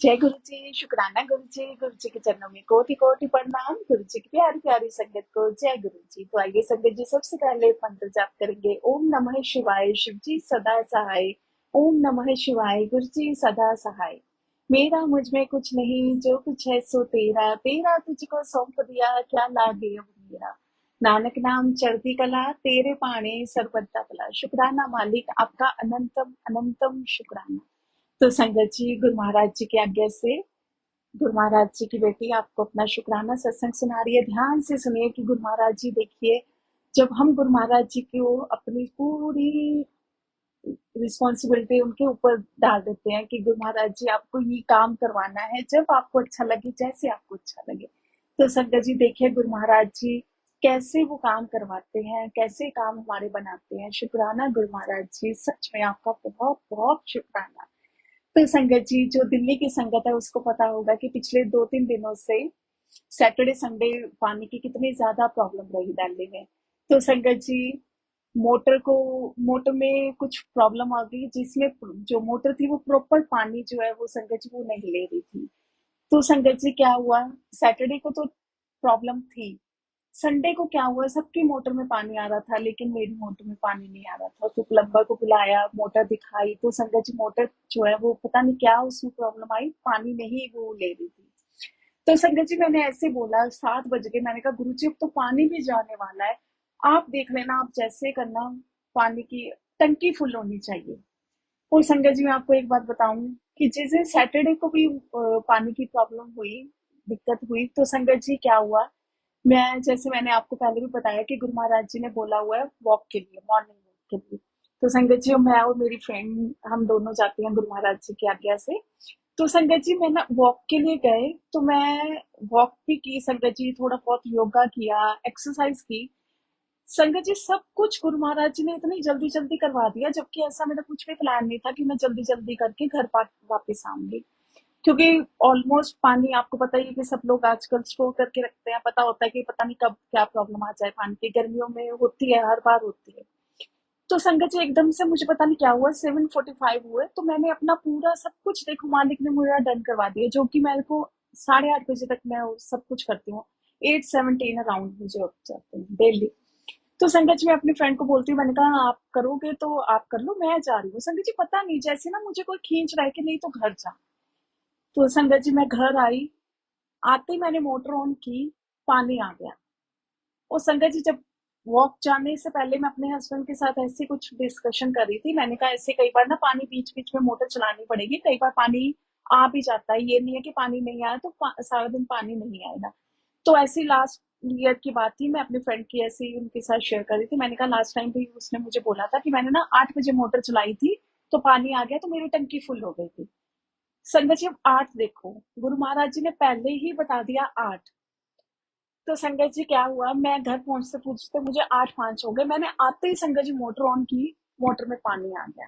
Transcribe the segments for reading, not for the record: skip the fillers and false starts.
जय गुरु जी, शुक्राना गुरु जी के चरणों में कोटि कोटि प्रणाम। गुरु जी की प्यारी प्यारी संगत को जय गुरु जी। तो आइए संगत जी, सबसे पहले मंत्र जाप करेंगे। ओम नमः शिवाय, शिव जी सदा सहाय। ओम नमः शिवाय, गुरु जी सदा सहाय। मेरा मुझ में कुछ नहीं, जो कुछ है सो तेरा, तेरा तुझको सौंप दिया, क्या लागे अब मेरा। नानक नाम चढ़ती कला, तेरे पाणे सर्वदा भला। शुक्राना मालिक, आपका अनंतम अनंतम शुक्राना। तो संगत जी, गुरु महाराज जी की आज्ञा से गुरु महाराज जी की बेटी आपको अपना शुक्राना सत्संग सुना रही है। ध्यान से सुनिए कि गुरु महाराज जी, देखिए, जब हम गुरु महाराज जी को अपनी पूरी रिस्पॉन्सिबिलिटी उनके ऊपर डाल देते हैं कि गुरु महाराज जी आपको ये काम करवाना है, जब आपको अच्छा लगे, जैसे आपको अच्छा लगे। तो संगत जी देखिए, गुरु महाराज जी कैसे वो काम करवाते हैं, कैसे काम हमारे बनाते हैं। शुक्राना गुरु महाराज जी, सच में आपका बहुत बहुत शुक्राना। तो संगत जी, जो दिल्ली की संगत है उसको पता होगा कि पिछले 2-3 दिनों से सैटरडे संडे पानी की कितनी ज्यादा प्रॉब्लम रही दिल्ली में। तो संगत जी, मोटर में कुछ प्रॉब्लम आ गई, जिसमें जो मोटर थी वो प्रॉपर पानी जो है वो संगत जी वो नहीं ले रही थी। तो संगत जी क्या हुआ, सैटरडे को तो प्रॉब्लम थी, संडे को क्या हुआ, सबकी मोटर में पानी आ रहा था लेकिन मेरी मोटर में पानी नहीं आ रहा था। तो प्लम्बर को बुलाया, मोटर दिखाई, तो संगत जी मोटर जो है वो पता नहीं क्या उसमें प्रॉब्लम आई, पानी नहीं वो ले रही थी। तो संगत जी मैंने ऐसे बोला, 7 बज गए, मैंने कहा गुरु जी अब तो पानी भी जाने वाला है, आप देख लेना, आप जैसे करना, पानी की टंकी फुल होनी चाहिए। और संगत जी मैं आपको एक बात बताऊं कि जिस दिन सैटरडे को भी पानी की प्रॉब्लम हुई, दिक्कत हुई, तो संगत जी क्या हुआ, मैं जैसे मैंने आपको पहले भी बताया कि गुरु महाराज जी ने बोला हुआ है वॉक के लिए, मॉर्निंग वॉक के लिए। तो संगत जी, मैं और मेरी फ्रेंड हम दोनों जाते हैं गुरु महाराज जी की आज्ञा से। तो संगत जी मैं ना वॉक के लिए गए, तो मैं वॉक भी की संगत जी, थोड़ा बहुत योगा किया, एक्सरसाइज की। संगत जी सब कुछ गुरु महाराज जी ने इतनी जल्दी जल्दी करवा दिया, जबकि ऐसा मेरा कुछ भी प्लान नहीं था कि मैं जल्दी जल्दी करके घर वापस आऊंगी। क्योंकि ऑलमोस्ट पानी आपको पता ही है कि सब लोग आजकल स्टोर करके रखते हैं, पता होता है कि पता नहीं कब क्या प्रॉब्लम आ जाए, पानी की गर्मियों में होती है, हर बार होती है। तो संगत जी एकदम से मुझे पता नहीं क्या हुआ, 7:45 हुए, तो मैंने अपना पूरा सब कुछ, देखो मालिक ने मुझे डन करवा दिया, जो कि मेरे को 8:30 बजे तक मैं वो सब कुछ करती हूँ। 8:17 अराउंड मुझे हो जाते हैं डेली। तो संगत जी मैं अपनी फ्रेंड को बोलती हूँ, मैंने कहा आप करोगे तो आप कर लो, मैं जा रही हूँ। संगत जी पता नहीं, जैसे ना मुझे कोई खींच रहा है कि नहीं तो घर जा। तो संगत जी मैं घर आई, आते ही मैंने मोटर ऑन की, पानी आ गया। और संगत जी जब वॉक जाने से पहले मैं अपने हस्बैंड के साथ ऐसे कुछ डिस्कशन कर रही थी, मैंने कहा ऐसे कई बार ना पानी बीच बीच में मोटर चलानी पड़ेगी, कई बार पानी आ भी जाता है, ये नहीं है कि पानी नहीं आया तो सारा दिन पानी नहीं आएगा। तो ऐसी लास्ट ईयर की बात थी, मैं अपनी फ्रेंड की ऐसे ही उनके साथ शेयर कर रही थी, मैंने कहा लास्ट टाइम भी उसने मुझे बोला था कि मैंने ना 8 बजे मोटर चलाई थी, तो पानी आ गया, तो मेरी टंकी फुल हो गई थी। संगत जी अब 8 देखो, गुरु महाराज जी ने पहले ही बता दिया 8। तो संगत जी क्या हुआ, मैं घर पहुंचते पूछते मुझे 8:05 हो गए, मैंने आते ही संगत जी मोटर ऑन की, मोटर में पानी आ गया।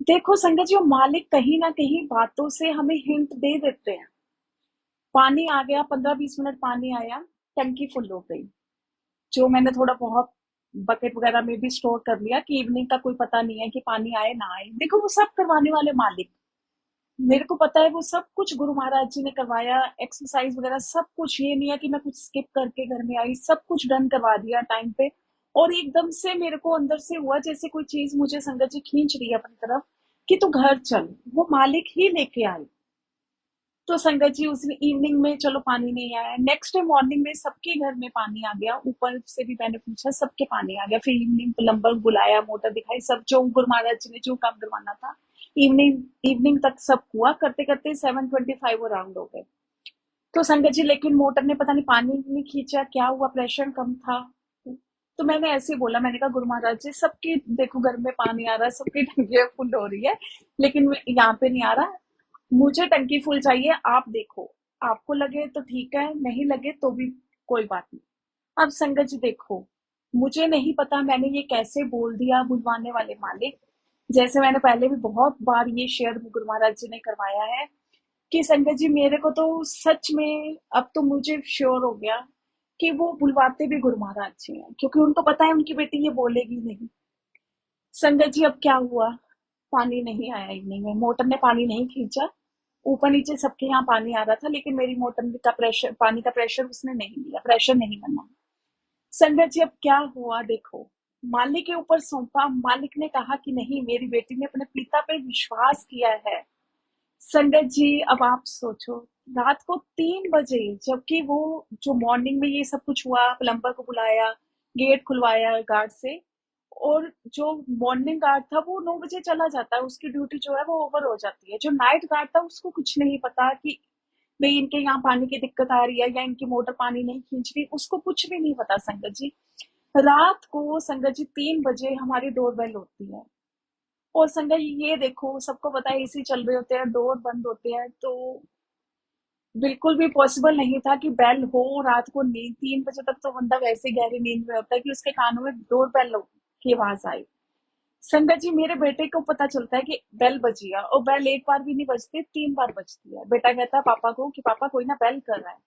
देखो संगत जी, वो मालिक कहीं ना कहीं बातों से हमें हिंट दे देते हैं। पानी आ गया, 15-20 मिनट पानी आया, टंकी फुल हो गई। जो मैंने थोड़ा बहुत बकेट वगैरह में भी स्टोर कर लिया कि इवनिंग का कोई पता नहीं है कि पानी आए ना आए, देखो वो सब करवाने वाले मालिक, मेरे को पता है वो सब कुछ गुरु महाराज जी ने करवाया, एक्सरसाइज वगैरह सब कुछ, ये नहीं है कि मैं कुछ स्किप करके घर में आई, सब कुछ डन करवा दिया टाइम पे। और एकदम से मेरे को अंदर से हुआ जैसे कोई चीज मुझे संगत जी खींच रही है अपनी तरफ कि तू घर चल, वो मालिक ही लेके आई। तो संगत जी उस दिन इवनिंग में चलो पानी नहीं आया, नेक्स्ट डे मॉर्निंग में सबके घर में पानी आ गया, ऊपर से भी मैंने पूछा, सबके पानी आ गया। फिर इवनिंग प्लम्बर बुलाया, मोटर दिखाई, सब जो गुरु महाराज जी ने जो काम करवाना था, इवनिंग इवनिंग तक सब हुआ, करते करते 7:25 अराउंड हो गए। तो संगत जी लेकिन मोटर ने पता नहीं पानी नहीं खींचा, क्या हुआ, प्रेशर कम था। तो मैंने ऐसे ही बोला, मैंने कहा गुरु महाराज जी सबके देखो घर में पानी आ रहा है, सबकी टंकियां फुल हो रही है, लेकिन यहाँ पे नहीं आ रहा, मुझे टंकी फुल चाहिए, आप देखो, आपको लगे तो ठीक है, नहीं लगे तो भी कोई बात नहीं। अब संगत जी देखो, मुझे नहीं पता मैंने ये कैसे बोल दिया, बुलवाने वाले मालिक, जैसे मैंने पहले भी बहुत बार ये शेयर गुरु महाराज जी ने करवाया है कि संगत जी मेरे को तो सच में अब तो मुझे श्योर हो गया कि वो बुलवाते भी गुरु महाराज जी हैं, क्योंकि उनको पता है उनकी बेटी ये बोलेगी नहीं। संगत जी अब क्या हुआ, पानी नहीं आया इवनिंग में, मोटर ने पानी नहीं खींचा, ऊपर नीचे सबके यहाँ पानी आ रहा था, लेकिन मेरी मोटर का प्रेशर, पानी का प्रेशर उसने नहीं लिया, प्रेशर नहीं बना। संगत जी अब क्या हुआ देखो, मालिक के ऊपर सौंपा, मालिक ने कहा कि नहीं, मेरी बेटी ने अपने पिता पे विश्वास किया है। संगत जी अब आप सोचो, रात को 3 बजे, जबकि वो जो मॉर्निंग में ये सब कुछ हुआ, प्लम्बर को बुलाया, गेट खुलवाया गार्ड से, और जो मॉर्निंग गार्ड था वो 9 बजे चला जाता है, उसकी ड्यूटी जो है वो ओवर हो जाती है। जो नाइट गार्ड था उसको कुछ नहीं पता कि भाई इनके यहाँ पानी की दिक्कत आ रही है या इनकी मोटर पानी नहीं खींच रही, उसको कुछ भी नहीं पता। संगत जी रात को, संगत जी 3 बजे हमारी डोरबेल होती है, और संगत जी ये देखो, सबको पता है एसी चल रहे होते हैं, डोर बंद होते हैं, तो बिल्कुल भी पॉसिबल नहीं था कि बेल हो रात को। नींद 3 बजे तक तो बंदा वैसे गहरी नींद में होता है कि उसके कानों में डोर बेल की आवाज आई। संगत जी मेरे बेटे को पता चलता है कि बेल बजी है, और बेल एक बार भी नहीं बजती, 3 बार बजती है। बेटा कहता है पापा को कि पापा कोई ना बेल कर रहा है।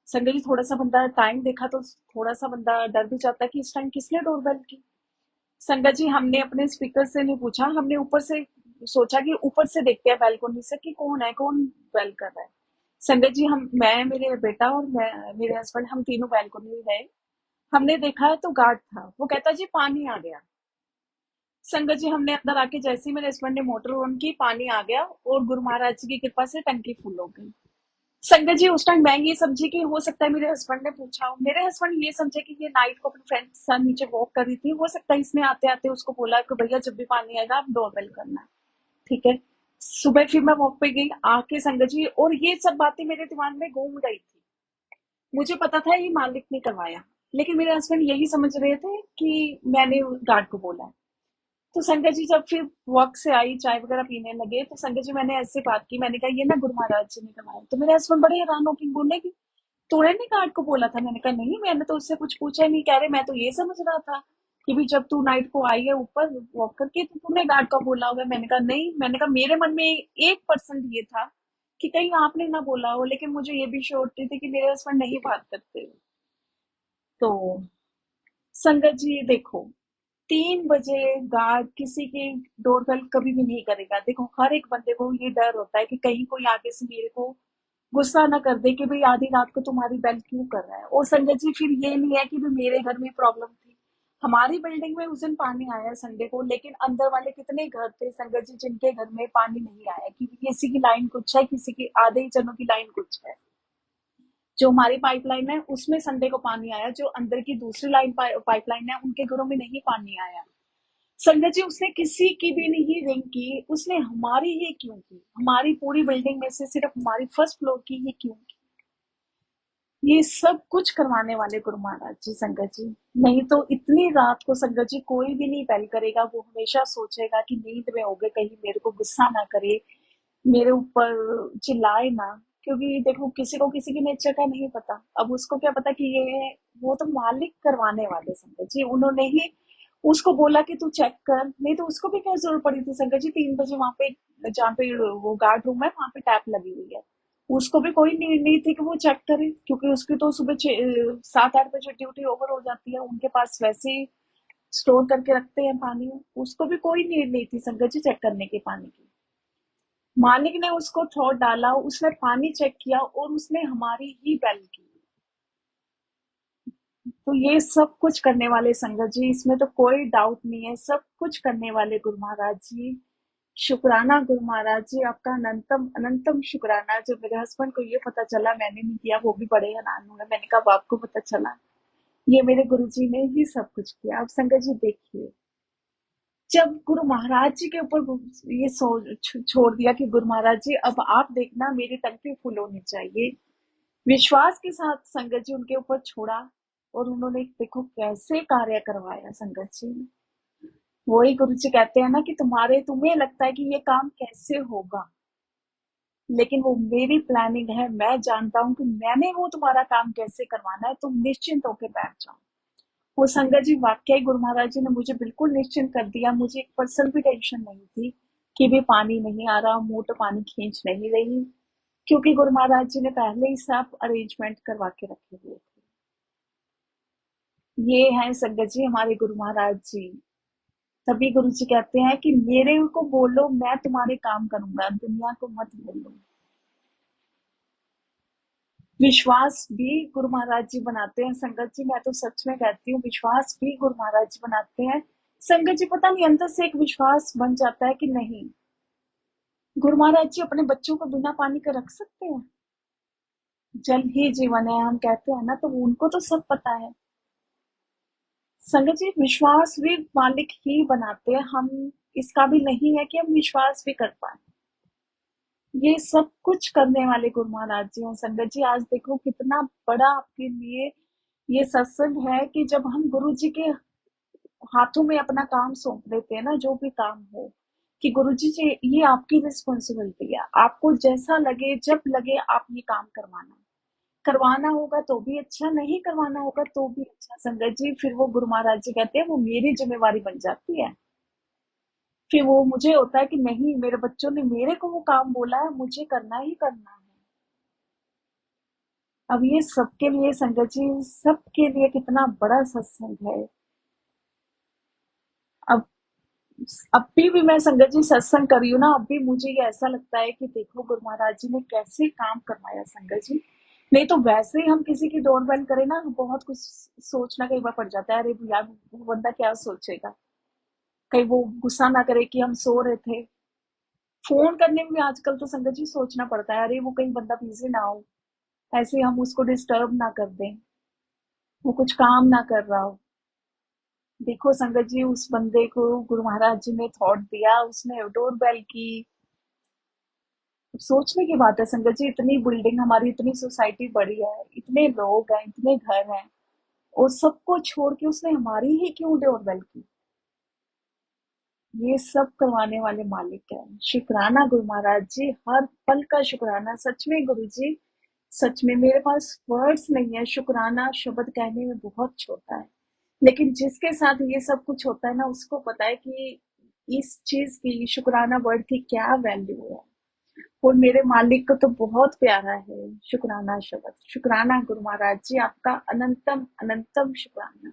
संगत जी थोड़ा सा बंदा टाइम देखा तो थोड़ा सा बंदा डर भी जाता है कि इस टाइम किसने डोरबेल की। संगत जी हमने अपने स्पीकर से नहीं पूछा, हमने ऊपर से सोचा कि ऊपर से देखते हैं बैल्कोनी से कि कौन है, कौन बेल कर रहा है। संगत जी मैं, मेरे बेटा और मेरे हस्बैंड, हम तीनों बैल्कोनी में गए। हमने देखा तो गार्ड था, वो कहता जी पानी आ गया। संगत जी हमने अंदर आके जैसे ही मेरे हस्बैंड ने मोटर ऑन की, पानी आ गया, और गुरु महाराज जी की कृपा से टंकी फुल हो गई। संगत जी उस टाइम मैं ये समझी कि हो सकता है मेरे हस्बैंड ने पूछा हो, मेरे हस्बैंड ये समझे कि ये नाइट को अपने फ्रेंड के साथ नीचे वॉक कर रही थी, हो सकता है इसने आते आते उसको बोला कि भैया जब भी पानी आएगा आप डोरबेल करना। ठीक है। सुबह फिर मैं वॉक पे गई, आके संगत जी, और ये सब बातें मेरे दिमाग में घूम रही थी। मुझे पता था ये मालिक ने करवाया, लेकिन मेरे हस्बैंड यही समझ रहे थे कि मैंने गार्ड को बोला है। तो संगत जी जब फिर वॉक से आई, चाय वगैरह पीने लगे, तो संगत जी मैंने ऐसे बात की, मैंने कहा ये ना गुरु महाराज जी ने करवाया। तो मेरे हस्बैंड बड़े हैरान होकर बोले कि तूने नहीं गार्ड को बोला था? मैंने कहा नहीं, मैंने तो उससे कुछ पूछा ही नहीं। कह रहे मैं तो ये समझ रहा था कि भी जब तू नाइट को आई है ऊपर वॉक करके तो तूने गार्ड का बोला होगा। मैंने कहा नहीं, मैंने कहा मेरे मन में 1% ये था कि कहीं आपने ना बोला हो, लेकिन मुझे ये भी श्योरिटी थी कि मेरे हस्बैंड नहीं बात करते। तो संगत जी देखो, 3 बजे गार्ड किसी की डोरबेल कभी भी नहीं करेगा। देखो हर एक बंदे को ये डर होता है कि कहीं कोई आगे से मेरे को गुस्सा ना कर दे कि भाई आधी रात को तुम्हारी बेल क्यों कर रहा है। और संगत जी फिर ये नहीं है कि भाई मेरे घर में प्रॉब्लम थी, हमारी बिल्डिंग में उस दिन पानी आया संडे को, लेकिन अंदर वाले कितने घर थे संगत जी जिनके घर में पानी नहीं आया, क्योंकि किसी की लाइन कुछ है, किसी की, आधे ही जनों की लाइन कुछ है। जो हमारी पाइपलाइन है उसमें संडे को पानी आया, जो अंदर की दूसरी लाइन पाइपलाइन है उनके घरों में नहीं पानी आया। संगत जी उसने किसी की भी नहीं रिंग की, उसने हमारी ही क्यों की? हमारी पूरी बिल्डिंग में से सिर्फ हमारी फर्स्ट फ्लोर की ही क्यों की? ये सब कुछ करवाने वाले गुरु महाराज जी संगत जी। नहीं तो इतनी रात को संगत जी कोई भी नहीं बेल करेगा, वो हमेशा सोचेगा कि नींद में हो गए, कहीं मेरे को गुस्सा ना करे, मेरे ऊपर चिल्लाए ना। क्योंकि देखो किसी को किसी की नेचर का नहीं पता, अब उसको क्या पता कि ये, वो तो मालिक करवाने वाले संगत जी, उन्होंने ही उसको बोला कि तू चेक कर। नहीं तो उसको भी क्या जरूरत पड़ी थी संगत जी 3 बजे वहां पे, जहाँ पे वो गार्ड रूम है वहां पे टैप लगी हुई है, उसको भी कोई नीड नहीं थी कि वो चेक करे, क्योंकि उसकी तो सुबह 7-8 बजे ड्यूटी ओवर हो जाती है, उनके पास वैसे ही स्टोर करके रखते हैं पानी। उसको भी कोई नीड नहीं थी संगत जी चेक करने की पानी की। मालिक ने उसको थॉट डाला, उसने पानी चेक किया, और उसने हमारी ही बेल की। तो ये सब कुछ करने वाले संगत जी, इसमें तो कोई डाउट नहीं है, सब कुछ करने वाले गुरु महाराज जी। शुक्राना गुरु महाराज जी, आपका अनंतम अनंतम शुक्राना। जब मेरे हस्बैंड को ये पता चला मैंने नहीं किया, वो भी बड़े हैरान हुए। मैंने कहा अब आपको पता चला, ये मेरे गुरु जी ने ही सब कुछ किया। अब संगत जी देखिए, जब गुरु महाराज जी के ऊपर ये छोड़ दिया कि गुरु महाराज जी अब आप देखना मेरी टंकी फुल होनी चाहिए, विश्वास के साथ संगत जी उनके ऊपर छोड़ा, और उन्होंने देखो कैसे कार्य करवाया संगत जी ने। वही गुरु जी कहते हैं ना कि तुम्हें लगता है कि ये काम कैसे होगा, लेकिन वो मेरी प्लानिंग है, मैं जानता हूँ कि मैंने वो तुम्हारा काम कैसे करवाना है, तुम निश्चिंत होकर बैठ जाओ। वो संगत जी वाकई गुरु महाराज जी ने मुझे बिल्कुल निश्चिंत कर दिया। मुझे 1% भी टेंशन नहीं थी कि भी पानी नहीं आ रहा, मोटर पानी खींच नहीं रही, क्योंकि गुरु महाराज जी ने पहले ही सब अरेंजमेंट करवा के रखे हुए थे। ये है संगत जी हमारे गुरु महाराज जी। तभी गुरु जी कहते हैं कि मेरे को बोलो, मैं तुम्हारे काम करूंगा, दुनिया को मत बोलो। विश्वास भी गुरु महाराज जी बनाते हैं संगत जी, मैं तो सच में कहती हूँ विश्वास भी गुरु महाराज जी बनाते हैं संगत जी। पता नहीं अंदर से एक विश्वास बन जाता है कि नहीं, गुरु महाराज जी अपने बच्चों को बिना पानी के रख सकते हैं। जल ही जीवन है हम कहते हैं ना, तो उनको तो सब पता है। संगत जी विश्वास भी मालिक ही बनाते हैं, हम इसका भी नहीं है कि हम विश्वास भी कर पाए। ये सब कुछ करने वाले गुरु महाराज जी हैं संगत जी। आज देखो कितना बड़ा आपके लिए ये सत्संग है कि जब हम गुरु जी के हाथों में अपना काम सौंप देते हैं ना, जो भी काम हो, कि गुरुजी जी ये आपकी रिस्पॉन्सिबिलिटी है, आपको जैसा लगे जब लगे आप ये काम करवाना, करवाना होगा तो भी अच्छा, नहीं करवाना होगा तो भी अच्छा संगत जी। फिर वो गुरु महाराज जी कहते हैं वो मेरी जिम्मेवारी बन जाती है। फिर वो मुझे होता है कि नहीं, मेरे बच्चों ने मेरे को वो काम बोला है, मुझे करना ही करना है। अब ये सबके लिए संगत जी, सबके लिए कितना बड़ा सत्संग है। अब अभी भी मैं संगत जी सत्संग कर रही हूँ ना, अब भी मुझे ये ऐसा लगता है कि देखो गुरु महाराज जी ने कैसे काम करवाया संगत जी। नहीं तो वैसे ही हम किसी की डोरबेल करें ना, बहुत कुछ सोचना कई बार पड़ जाता है, अरे यार वो बंदा क्या सोचेगा, कहीं वो गुस्सा ना करे कि हम सो रहे थे। फोन करने में भी आजकल तो संगत जी सोचना पड़ता है, अरे वो कहीं बंदा बिजी ना हो, ऐसे हम उसको डिस्टर्ब ना कर दें, वो कुछ काम ना कर रहा हो। देखो संगत जी उस बंदे को गुरु महाराज जी ने थॉट दिया, उसने डोर बेल की। सोचने की बात है संगत जी, इतनी बिल्डिंग हमारी, इतनी सोसाइटी बड़ी है, इतने लोग हैं, इतने घर हैं, और सबको छोड़ के उसने हमारी ही क्यों डोर बेल की। ये सब करवाने वाले मालिक है। शुक्राना गुरु महाराज जी, हर पल का शुक्राना। सच में गुरु जी, सच में मेरे पास वर्ड्स नहीं है, शुक्राना शब्द कहने में बहुत छोटा है, लेकिन जिसके साथ ये सब कुछ होता है ना, उसको पता है कि इस चीज की, शुक्राना वर्ड की क्या वैल्यू है। और मेरे मालिक को तो बहुत प्यारा है शुक्राना शब्द। शुक्राना गुरु महाराज जी, आपका अनंतम अनंतम शुक्राना।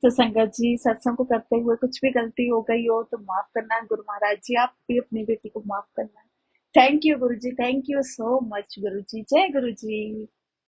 तो संगत जी सत्संग को करते हुए कुछ भी गलती हो गई हो तो माफ करना गुरु महाराज जी, आप भी अपनी बेटी को माफ करना। Thank you Guru ji, thank you so much गुरु जी, जय गुरु जी।